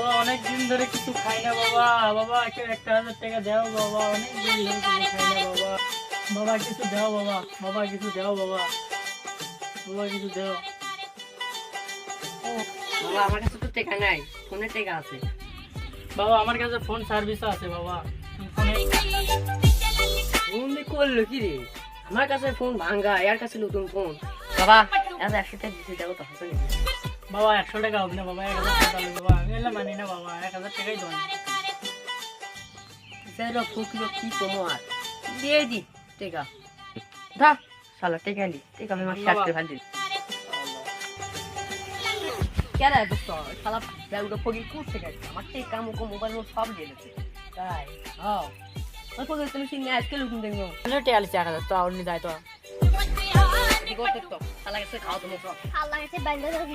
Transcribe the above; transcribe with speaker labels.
Speaker 1: বাবা অনেক দিন ধরে কিছু খাই না বাবা। বাবা একটা 1000 টাকা দাও বাবা, অনেক দিন ধরে কিছু খাই না বাবা। বাবা কিছু দাও বাবা, বাবা কিছু দাও বাবা, বাবা কিছু দাও।
Speaker 2: বাবা আমার কাছে তো টাকা নাই, ফোনে টাকা আছে।
Speaker 1: বাবা আমার কাছে ফোন সার্ভিস আছে বাবা, ফোনে
Speaker 2: ফোন করলো কি রে? আমার কাছে ফোন ভাঙ্গা, এর কাছে নতুন ফোন। বাবা এত 100 টাকা দিতে যাবো তো হাসে নাকি?
Speaker 1: বাবা 100 টাকা হবে না বাবা, 1000 টাকা লাগবে বাবা। আমি এলে মানি না বাবা, 1000 টাকাই দেন।
Speaker 2: সেটা ফুকিলো কি কমো আর দিয়ে দি টাকা। দা শালা টাকা নি, টাকা আমি আমার শার্টে ফেল দিই। কেডা দোস্ত শালা ব্যাগটা ফকির করতে গেছে, আমার টাকা মুকো মোবাইল সব দিয়ে দিয়েছে। তাই হ্যাঁ ওই ফটো তুমি সিনে আজকে লুকিং দেখো।
Speaker 1: টেকা আলি 1000 তো আর নি যাই তো।
Speaker 2: কি করতে তো শালা কাছে খাও তুমি।
Speaker 3: আল্লাহ কাছে বান্দা ধরে